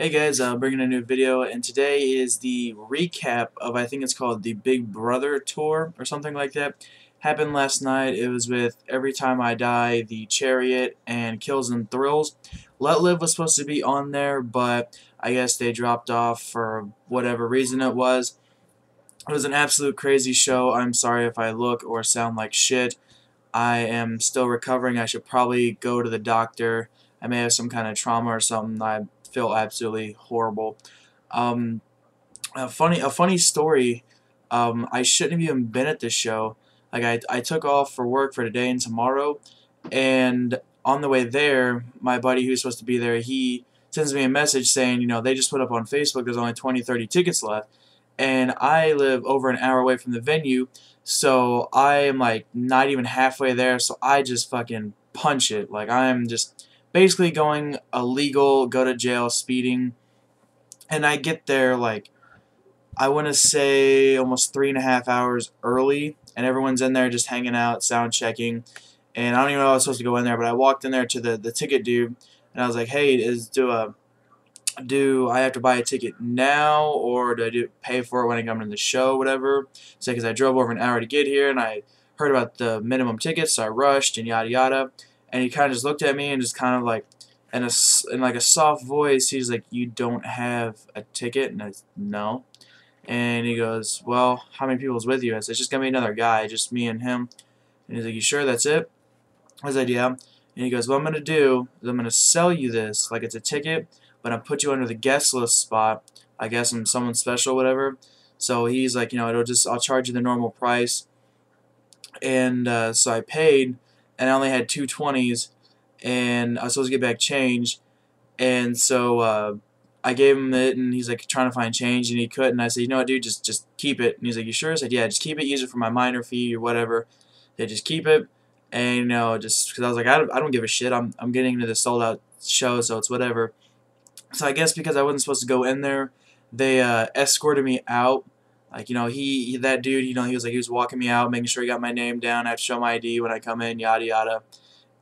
Hey guys, bringing a new video, and today is the recap of, I think it's called the Big Brother Tour or something like that. Happened last night. It was with Every Time I Die, the Chariot, and Kills and Thrills. Let Live was supposed to be on there, but I guess they dropped off for whatever reason it was. It was an absolute crazy show. I'm sorry if I look or sound like shit. I am still recovering. I should probably go to the doctor. I may have some kind of trauma or something. I feel absolutely horrible. Um, a funny story. I shouldn't have even been at this show. Like I took off for work for today and tomorrow, and on the way there, my buddy who's supposed to be there, he sends me a message saying, they just put up on Facebook there's only 20, 30 tickets left, and I live over an hour away from the venue, so I am like not even halfway there, so I just fucking punch it. Like I am just basically going illegal, go to jail, speeding, and I get there like I want to say almost 3.5 hours early, and everyone's in there just hanging out, sound checking, and I don't even know if I was supposed to go in there, but I walked in there to the ticket dude, and I was like, hey, do I have to buy a ticket now, or do I pay for it when I come in the show, whatever? So because I drove over an hour to get here, and I heard about the minimum tickets, so I rushed and yada yada. And he kind of just looked at me and just kind of like in like a soft voice, he's like, "You don't have a ticket?" And I said, "No." And he goes, "Well, how many people's with you?" I said, "It's just gonna be another guy, just me and him." And he's like, "You sure that's it?" I said, "Yeah." And he goes, "What I'm going to do is I'm going to sell you this like it's a ticket, but I'll put you under the guest list spot. I guess I'm someone special, whatever." So he's like, I'll charge you the normal price. And so I paid, and I only had two 20s, and I was supposed to get back change. And so I gave him it, and he's like trying to find change, and he couldn't. I said, "You know what, dude, just keep it." And he's like, "You sure?" I said, "Yeah, just keep it. Use it for my minor fee or whatever." They just keep it, and just because I was like, I don't give a shit. I'm getting into the sold out show, so it's whatever. So I guess because I wasn't supposed to go in there, they escorted me out. Like that dude, he was like he was walking me out, making sure he got my name down. I have to show my ID when I come in, yada yada.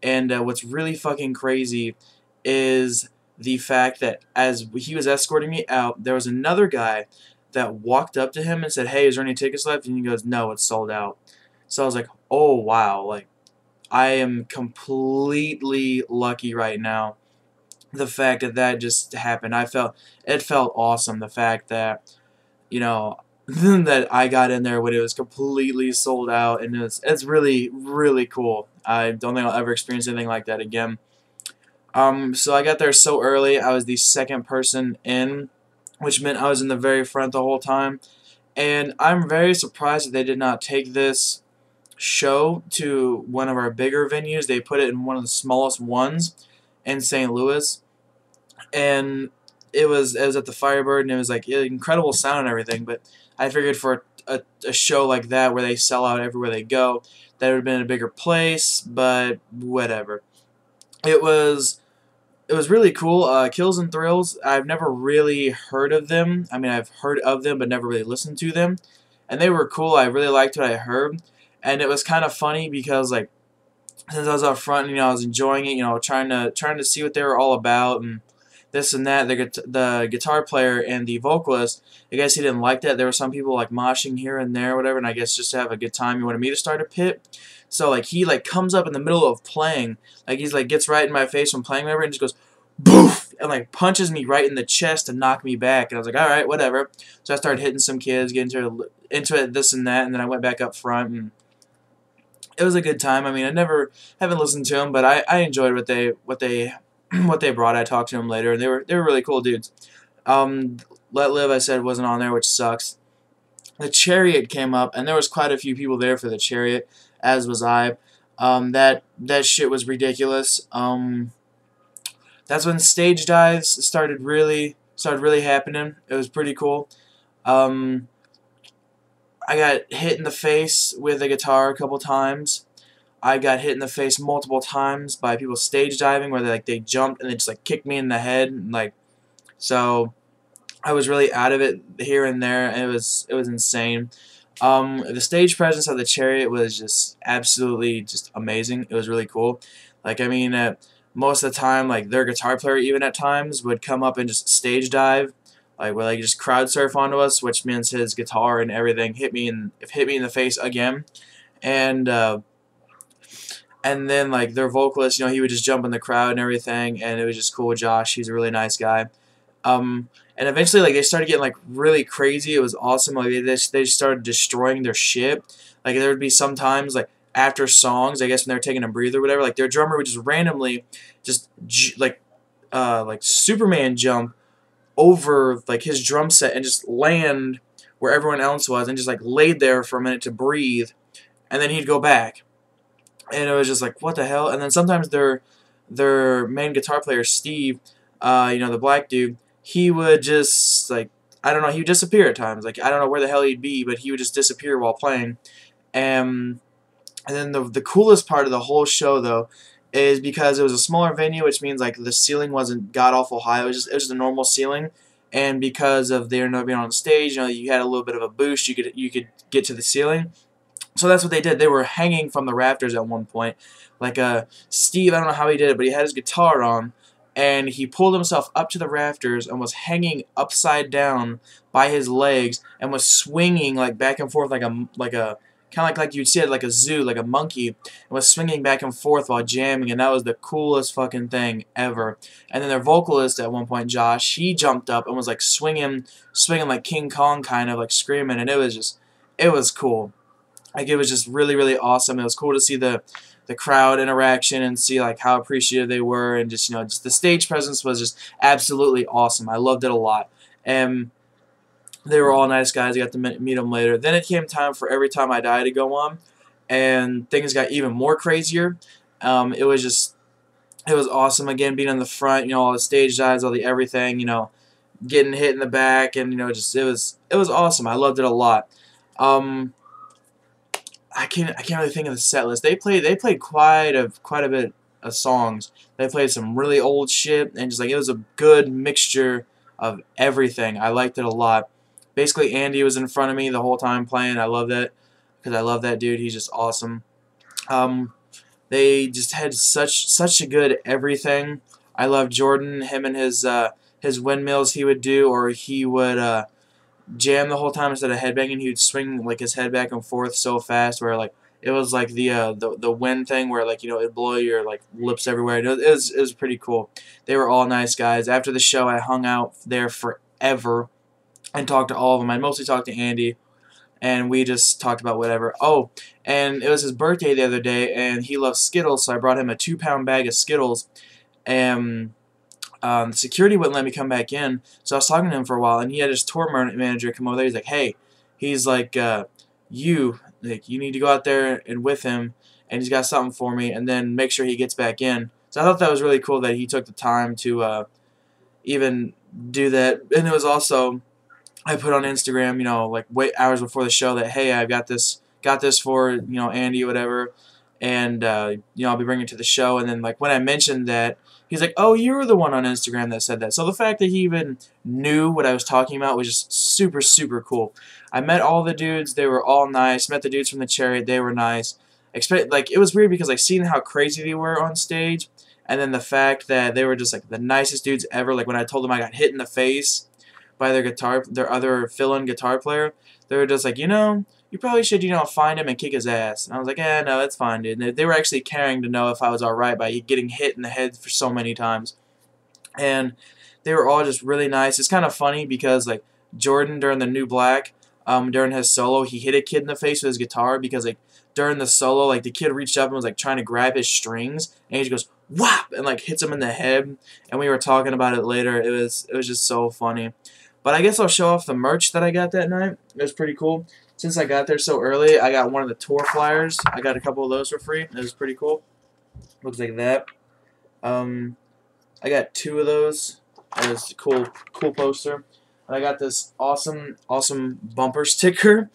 And what's really fucking crazy is the fact that as he was escorting me out, there was another guy that walked up to him and said, "Hey, is there any tickets left?" And he goes, "No, it's sold out." So I was like, "Oh wow, like I am completely lucky right now." The fact that that just happened, it felt awesome. The fact that that I got in there when it was completely sold out, and it's really really cool. I don't think I'll ever experience anything like that again. So I got there so early. I was the second person in, which meant I was in the very front the whole time. And I'm very surprised that they did not take this show to one of our bigger venues. They put it in one of the smallest ones in St. Louis, and it was at the Firebird, and it was like incredible sound and everything. But I figured for a show like that where they sell out everywhere they go, that would have been a bigger place. But whatever. It was it was really cool. Kills and Thrills, I've never really heard of them. I mean, I've heard of them, but never really listened to them. And they were cool. I really liked what I heard. And it was kind of funny because, like, since I was up front, I was enjoying it, trying to see what they were all about and this and that. The guitar player and the vocalist, I guess he didn't like that. There were some people like moshing here and there, or whatever, and I guess just to have a good time, he wanted me to start a pit. So like he like comes up in the middle of playing, like he's like gets right in my face from playing, whatever, and just goes boof and like punches me right in the chest to knock me back. And I was like, all right, whatever. So I started hitting some kids, getting into it, this and that, and then I went back up front and it was a good time. I mean, haven't listened to them, but I enjoyed what they what they brought. I talked to them later, and they were really cool dudes. Um, Let Live, I said, wasn't on there, which sucks. The Chariot came up, and there was quite a few people there for the Chariot, as was I. That shit was ridiculous. That's when stage dives started really happening. It was pretty cool. Um, I got hit in the face with a guitar a couple times. I got hit in the face multiple times by people stage diving where they jumped and they just like kicked me in the head and like so I was really out of it here and there, and it was insane. The stage presence of the Chariot was just absolutely just amazing. It was really cool. Like I mean, most of the time, like their guitar player even at times would come up and just stage dive, like where like just crowd surf onto us, which means his guitar and everything hit me in the face again, and then like their vocalist, you know, he would just jump in the crowd and everything, and it was just cool. Josh, he's a really nice guy. And eventually, like, they started getting like really crazy. It was awesome. Like they started destroying their shit. Like there would be sometimes like after songs, I guess when they were taking a breather or whatever, like their drummer would just randomly just like Superman jump over like his drum set and just land where everyone else was and just like laid there for a minute to breathe, and then he'd go back, and it was just like what the hell. And then sometimes their main guitar player Steve, you know, the black dude, he would just like, I don't know, he would disappear at times. Like I don't know where the hell he'd be, but he would just disappear while playing. And then the coolest part of the whole show though is because it was a smaller venue, which means like the ceiling wasn't god awful high. It was just a normal ceiling, and because of there not being on stage, you know, you had a little bit of a boost. You could get to the ceiling. So that's what they did. They were hanging from the rafters at one point. Like Steve, I don't know how he did it, but he had his guitar on, and he pulled himself up to the rafters and was hanging upside down by his legs and was swinging like back and forth like a kind of like you'd see it like a zoo, like a monkey, and was swinging back and forth while jamming, and that was the coolest fucking thing ever. And then their vocalist at one point, Josh, he jumped up and was like swinging like King Kong, kind of like screaming, and it was cool. Like it was just really, really awesome. It was cool to see the crowd interaction and see like how appreciative they were, and just, you know, just the stage presence was just absolutely awesome. I loved it a lot, and they were all nice guys. I got to meet them later. Then it came time for Every Time I Die to go on, and things got even more crazier. It was awesome again being in the front. You know, all the stage dives, all the everything. You know, getting hit in the back, and you know, just it was awesome. I loved it a lot. Um, I can't really think of the set list. They played quite a bit of songs. They played some really old shit, and just like it was a good mixture of everything. I liked it a lot. Basically, Andy was in front of me the whole time playing. I love that because I love that dude. He's just awesome. Um, they just had such a good everything. I love Jordan. Him and his windmills he would do, or he would jam the whole time instead of headbanging. He would swing like his head back and forth so fast, where like it was like the wind thing, where like, you know, it'd blow your like lips everywhere. It was pretty cool. They were all nice guys. After the show, I hung out there forever and talked to all of them. I mostly talked to Andy, and we just talked about whatever. Oh, and it was his birthday the other day, and he loves Skittles, so I brought him a 2-pound bag of Skittles, and the security wouldn't let me come back in, so I was talking to him for a while, and he had his tour manager come over there. He's like, hey, he's like, you need to go out there and with him, and he's got something for me, and then make sure he gets back in. So I thought that was really cool that he took the time to even do that. And it was also, I put on Instagram, you know, like hours before the show, that hey, I got this for, you know, Andy or whatever, and you know, I'll be bringing it to the show. And then like when I mentioned that, he's like, oh, you were the one on Instagram that said that. So the fact that he even knew what I was talking about was just super, super cool. I met all the dudes. They were all nice. Met the dudes from the Chariot. They were nice. Like, it was weird because like seeing how crazy they were on stage, and then the fact that they were just like the nicest dudes ever. Like when I told them I got hit in the face by their other fill-in guitar player, they were just like, you know, you probably should, you know, find him and kick his ass. And I was like, no, that's fine, dude. And they were actually caring to know if I was alright by getting hit in the head for so many times. And they were all just really nice. It's kind of funny because, like, Jordan, during the New Black, during his solo, he hit a kid in the face with his guitar because, like, during the solo, like, the kid reached up and was, like, trying to grab his strings, and he just goes, whap, and, like, hits him in the head. And we were talking about it later. It was just so funny. But I guess I'll show off the merch that I got that night. It was pretty cool. Since I got there so early, I got one of the tour flyers. I got a couple of those for free. It was pretty cool. Looks like that. I got 2 of those. It was a cool poster. And I got this awesome bumper sticker.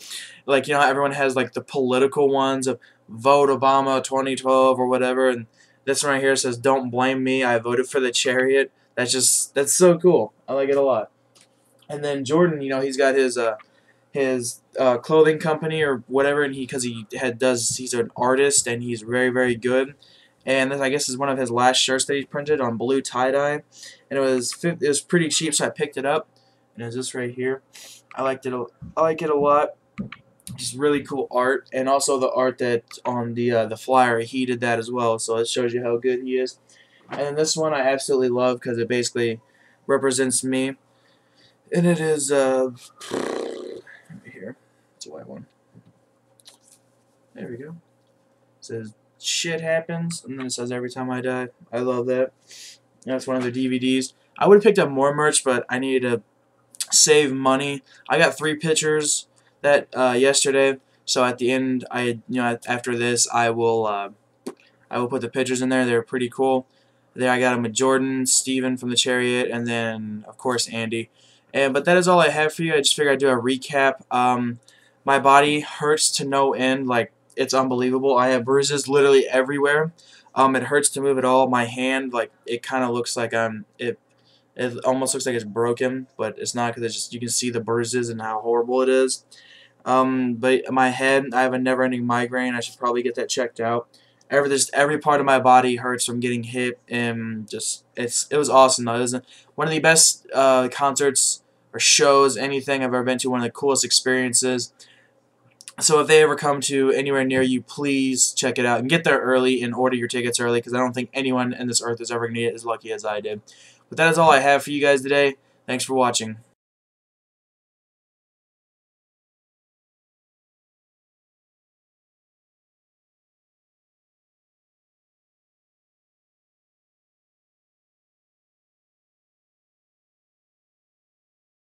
Like, you know how everyone has like the political ones of vote Obama 2012 or whatever, and this one right here says don't blame me, I voted for the Chariot. That's so cool. I like it a lot. And then Jordan, you know, he's got his clothing company or whatever, and he's an artist, and he's very, very good. and this I guess is one of his last shirts that he printed on blue tie-dye, and it was pretty cheap, so I picked it up, and it's this right here. I liked it. I like it a lot. Just really cool art, and also the art that on the flyer, he did that as well, so it shows you how good he is. And then this one I absolutely love because it basically represents me, and it is right here. It's a white one. There we go. It says shit happens, and then it says every time I die. I love that. That's one of the DVDs. I would have picked up more merch, but I needed to save money. I got 3 pictures that yesterday, so at the end, after this, I will put the pictures in there. They're pretty cool. There I got them with Jordan, Steven from the Chariot, and then of course Andy. But that is all I have for you. I just figured I'd do a recap. My body hurts to no end. Like, it's unbelievable. I have bruises literally everywhere. It hurts to move at all. My hand, like, it kind of looks like it almost looks like it's broken, but it's not, because it's just, you can see the bruises and how horrible it is. But my head, I have a never-ending migraine. I should probably get that checked out. Every part of my body hurts from getting hit, and it was awesome though. It was one of the best concerts or shows, anything I've ever been to. One of the coolest experiences. So if they ever come to anywhere near you, please check it out and get there early and order your tickets early, because I don't think anyone in this earth is ever going to get as lucky as I did. But that is all I have for you guys today. Thanks for watching.